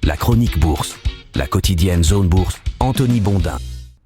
La chronique bourse, la quotidienne Zone Bourse, Anthony Bondin.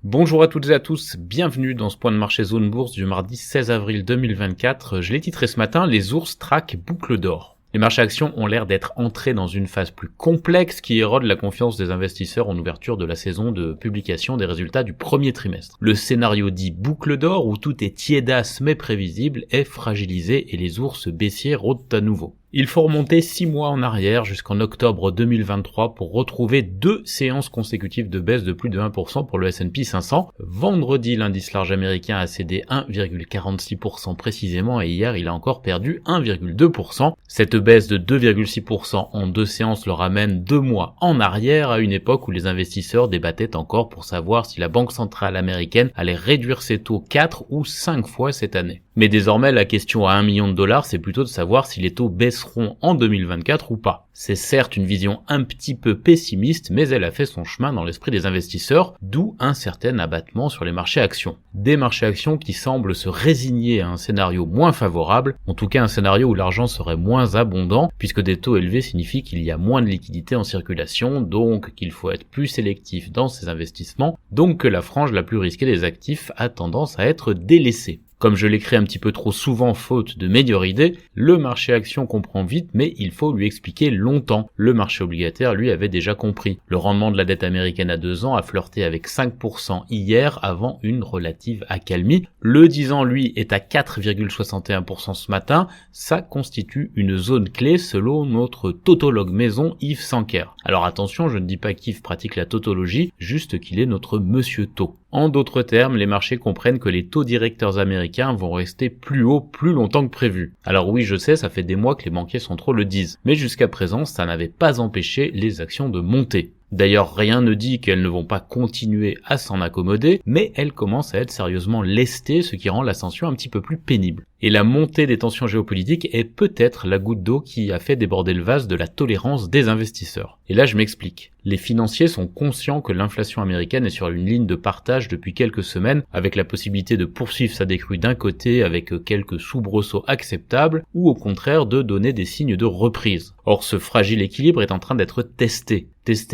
Bonjour à toutes et à tous, bienvenue dans ce point de marché Zone Bourse du mardi 16 avril 2024. Je l'ai titré ce matin, les ours traquent boucle d'or. Les marchés actions ont l'air d'être entrés dans une phase plus complexe qui érode la confiance des investisseurs en ouverture de la saison de publication des résultats du premier trimestre. Le scénario dit boucle d'or où tout est tiédasse mais prévisible est fragilisé et les ours baissiers rôdent à nouveau. Il faut remonter 6 mois en arrière jusqu'en octobre 2023 pour retrouver 2 séances consécutives de baisse de plus de 1% pour le S&P 500. Vendredi, l'indice large américain a cédé 1,46% précisément et hier, il a encore perdu 1,2%. Cette baisse de 2,6% en 2 séances le ramène 2 mois en arrière à une époque où les investisseurs débattaient encore pour savoir si la Banque centrale américaine allait réduire ses taux 4 ou 5 fois cette année. Mais désormais, la question à $1 million, c'est plutôt de savoir si les taux baisseront en 2024 ou pas. C'est certes une vision un petit peu pessimiste, mais elle a fait son chemin dans l'esprit des investisseurs, d'où un certain abattement sur les marchés actions. Des marchés actions qui semblent se résigner à un scénario moins favorable, en tout cas un scénario où l'argent serait moins abondant, puisque des taux élevés signifient qu'il y a moins de liquidités en circulation, donc qu'il faut être plus sélectif dans ses investissements, donc que la frange la plus risquée des actifs a tendance à être délaissée. Comme je l'écris un petit peu trop souvent faute de meilleure idée, le marché action comprend vite mais il faut lui expliquer longtemps. Le marché obligataire lui avait déjà compris. Le rendement de la dette américaine à 2 ans a flirté avec 5% hier avant une relative accalmie. Le 10 ans lui est à 4,61% ce matin. Ça constitue une zone clé selon notre tautologue maison Yves Sanquer. Alors attention, je ne dis pas qu'Yves pratique la tautologie, juste qu'il est notre monsieur taux. En d'autres termes, les marchés comprennent que les taux directeurs américains vont rester plus hauts plus longtemps que prévu. Alors oui, je sais, ça fait des mois que les banquiers centraux le disent, mais jusqu'à présent, ça n'avait pas empêché les actions de monter. D'ailleurs, rien ne dit qu'elles ne vont pas continuer à s'en accommoder, mais elles commencent à être sérieusement lestées, ce qui rend l'ascension un petit peu plus pénible. Et la montée des tensions géopolitiques est peut-être la goutte d'eau qui a fait déborder le vase de la tolérance des investisseurs. Et là, je m'explique. Les financiers sont conscients que l'inflation américaine est sur une ligne de partage depuis quelques semaines, avec la possibilité de poursuivre sa décrue d'un côté avec quelques soubresauts acceptables, ou au contraire de donner des signes de reprise. Or, ce fragile équilibre est en train d'être testé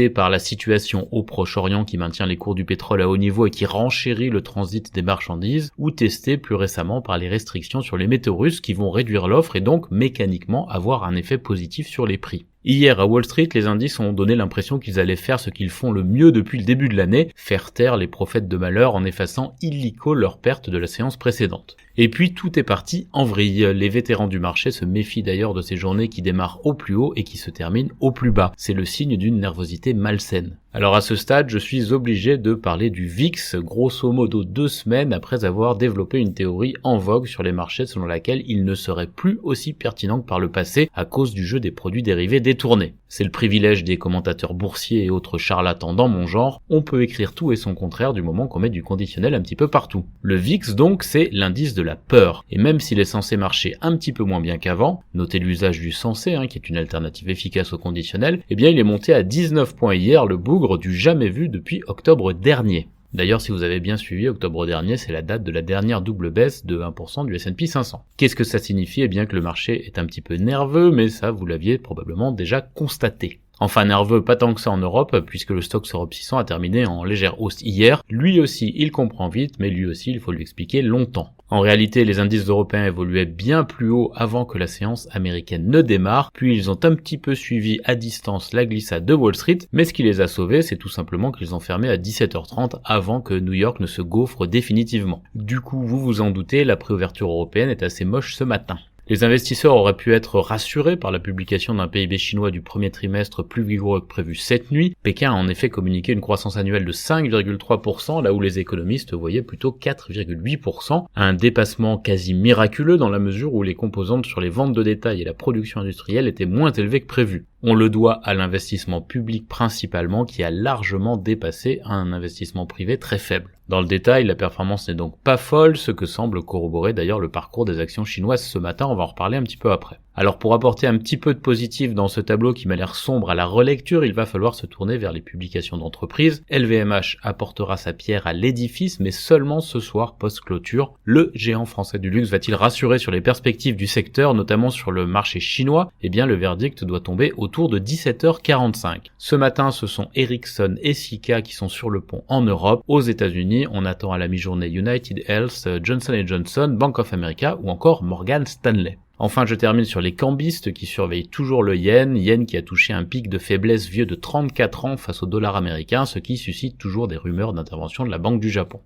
par la situation au Proche-Orient qui maintient les cours du pétrole à haut niveau et qui renchérit le transit des marchandises, ou testé plus récemment par les restrictions sur les métaux russes qui vont réduire l'offre et donc mécaniquement avoir un effet positif sur les prix. Hier, à Wall Street, les indices ont donné l'impression qu'ils allaient faire ce qu'ils font le mieux depuis le début de l'année, faire taire les prophètes de malheur en effaçant illico leurs pertes de la séance précédente. Et puis tout est parti en vrille. Les vétérans du marché se méfient d'ailleurs de ces journées qui démarrent au plus haut et qui se terminent au plus bas. C'est le signe d'une nervosité malsaine. Alors à ce stade, je suis obligé de parler du VIX, grosso modo 2 semaines après avoir développé une théorie en vogue sur les marchés selon laquelle il ne serait plus aussi pertinent que par le passé à cause du jeu des produits dérivés détournés. C'est le privilège des commentateurs boursiers et autres charlatans dans mon genre, on peut écrire tout et son contraire du moment qu'on met du conditionnel un petit peu partout. Le VIX donc, c'est l'indice de la peur, et même s'il est censé marcher un petit peu moins bien qu'avant, notez l'usage du censé, qui est une alternative efficace au conditionnel, eh bien il est monté à 19 points hier, le bougre du jamais vu depuis octobre dernier. D'ailleurs, si vous avez bien suivi, octobre dernier, c'est la date de la dernière double baisse de 1% du S&P 500. Qu'est-ce que ça signifie ? Eh bien que le marché est un petit peu nerveux, mais ça, vous l'aviez probablement déjà constaté. Enfin nerveux, pas tant que ça en Europe, puisque le Stoxx Europe 600 a terminé en légère hausse hier. Lui aussi, il comprend vite, mais lui aussi, il faut lui expliquer longtemps. En réalité, les indices européens évoluaient bien plus haut avant que la séance américaine ne démarre, puis ils ont un petit peu suivi à distance la glissade de Wall Street, mais ce qui les a sauvés, c'est tout simplement qu'ils ont fermé à 17h30 avant que New York ne se gaufre définitivement. Du coup, vous vous en doutez, la préouverture européenne est assez moche ce matin. Les investisseurs auraient pu être rassurés par la publication d'un PIB chinois du premier trimestre plus vigoureux que prévu cette nuit. Pékin a en effet communiqué une croissance annuelle de 5,3%, là où les économistes voyaient plutôt 4,8%. Un dépassement quasi miraculeux dans la mesure où les composantes sur les ventes de détail et la production industrielle étaient moins élevées que prévu. On le doit à l'investissement public principalement qui a largement dépassé un investissement privé très faible. Dans le détail, la performance n'est donc pas folle, ce que semble corroborer d'ailleurs le parcours des actions chinoises ce matin, on va en reparler un petit peu après. Alors pour apporter un petit peu de positif dans ce tableau qui m'a l'air sombre à la relecture, il va falloir se tourner vers les publications d'entreprises. LVMH apportera sa pierre à l'édifice, mais seulement ce soir post-clôture. Le géant français du luxe va-t-il rassurer sur les perspectives du secteur, notamment sur le marché chinois? Eh bien le verdict doit tomber autour de 17h45. Ce matin, ce sont Ericsson et Sika qui sont sur le pont en Europe. Aux États-Unis, on attend à la mi-journée United Health, Johnson & Johnson, Bank of America ou encore Morgan Stanley. Enfin, je termine sur les cambistes qui surveillent toujours le yen qui a touché un pic de faiblesse vieux de 34 ans face au dollar américain, ce qui suscite toujours des rumeurs d'intervention de la Banque du Japon.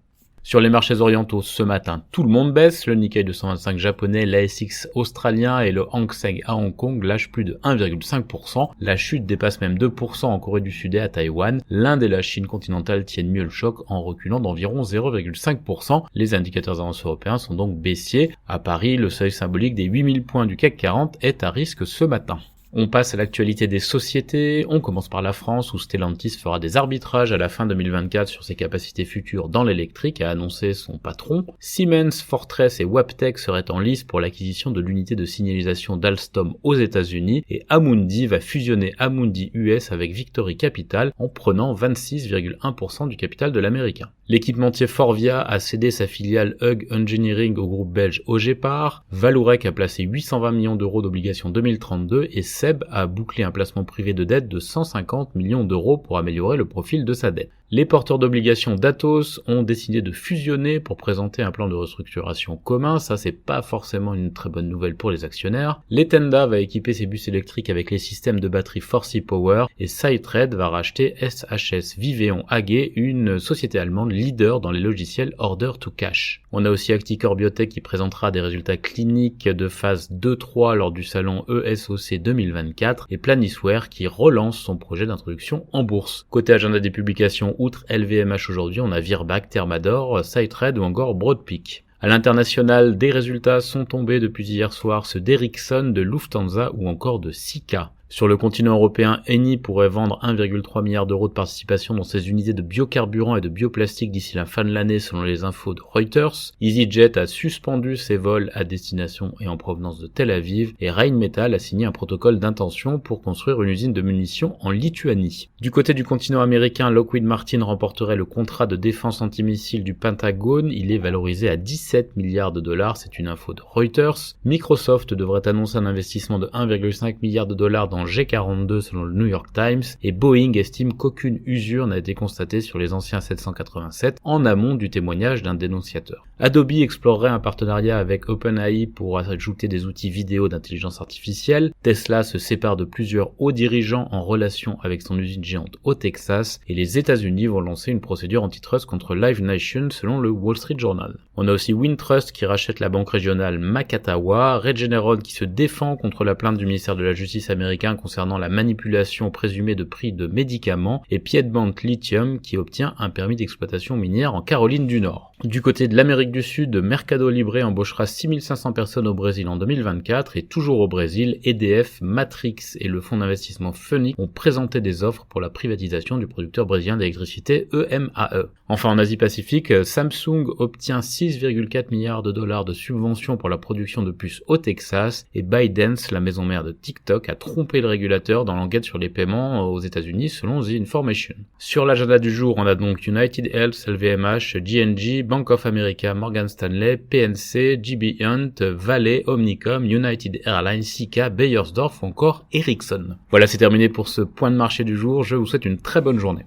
Sur les marchés orientaux, ce matin, tout le monde baisse. Le Nikkei 225 japonais, l'ASX australien et le Hang Seng à Hong Kong lâchent plus de 1,5%. La chute dépasse même 2% en Corée du Sud et à Taïwan. L'Inde et la Chine continentale tiennent mieux le choc en reculant d'environ 0,5%. Les indicateurs avancés européens sont donc baissiers. À Paris, le seuil symbolique des 8000 points du CAC 40 est à risque ce matin. On passe à l'actualité des sociétés, on commence par la France où Stellantis fera des arbitrages à la fin 2024 sur ses capacités futures dans l'électrique, a annoncé son patron. Siemens, Fortress et Wabtec seraient en lice pour l'acquisition de l'unité de signalisation d'Alstom aux États-Unis et Amundi va fusionner Amundi US avec Victory Capital en prenant 26,1% du capital de l'américain. L'équipementier Forvia a cédé sa filiale Hug Engineering au groupe belge Ogepar, Vallourec a placé 820 millions d'euros d'obligations 2032 et SEB a bouclé un placement privé de dette de 150 millions d'euros pour améliorer le profil de sa dette. Les porteurs d'obligations d'Atos ont décidé de fusionner pour présenter un plan de restructuration commun, ça c'est pas forcément une très bonne nouvelle pour les actionnaires. L'Etenda va équiper ses bus électriques avec les systèmes de batterie Forsee Power et SideTrade va racheter SHS Viveon AG, une société allemande leader dans les logiciels Order to Cash. On a aussi Acticor Biotech qui présentera des résultats cliniques de phase 2-3 lors du salon ESOC 2024 et Planisware qui relance son projet d'introduction en bourse. Côté agenda des publications, outre LVMH aujourd'hui, on a Virbac, Thermador, SideTrade ou encore Broadpeak. À l'international, des résultats sont tombés depuis hier soir, ceux d'Ericsson, de Lufthansa ou encore de Sika. Sur le continent européen, Eni pourrait vendre 1,3 milliard d'euros de participation dans ses unités de biocarburants et de bioplastique d'ici la fin de l'année selon les infos de Reuters. EasyJet a suspendu ses vols à destination et en provenance de Tel Aviv et Rheinmetall a signé un protocole d'intention pour construire une usine de munitions en Lituanie. Du côté du continent américain, Lockheed Martin remporterait le contrat de défense antimissile du Pentagone. Il est valorisé à 17 milliards de dollars, c'est une info de Reuters. Microsoft devrait annoncer un investissement de 1,5 milliard de dollars dans G42 selon le New York Times et Boeing estime qu'aucune usure n'a été constatée sur les anciens 787 en amont du témoignage d'un dénonciateur. Adobe explorerait un partenariat avec OpenAI pour ajouter des outils vidéo d'intelligence artificielle. Tesla se sépare de plusieurs hauts dirigeants en relation avec son usine géante au Texas et les États-Unis vont lancer une procédure antitrust contre Live Nation selon le Wall Street Journal. On a aussi Wintrust qui rachète la banque régionale Macatawa, Regeneron qui se défend contre la plainte du ministère de la Justice américain concernant la manipulation présumée de prix de médicaments et Piedmont Lithium qui obtient un permis d'exploitation minière en Caroline du Nord. Du côté de l'Amérique du Sud, Mercado Libre embauchera 6500 personnes au Brésil en 2024 et toujours au Brésil, EDF, Matrix et le fonds d'investissement Funny ont présenté des offres pour la privatisation du producteur brésilien d'électricité EMAE. Enfin en Asie-Pacifique, Samsung obtient 6,4 milliards de dollars de subventions pour la production de puces au Texas et ByteDance, la maison mère de TikTok, a trompé le régulateur dans l'enquête sur les paiements aux États-Unis selon The Information. Sur l'agenda du jour, on a donc United Health, LVMH, J&J, Bank of America, Morgan Stanley, PNC, GB Hunt, Vale, Omnicom, United Airlines, Sika, Beiersdorf ou encore Ericsson. Voilà, c'est terminé pour ce point de marché du jour. Je vous souhaite une très bonne journée.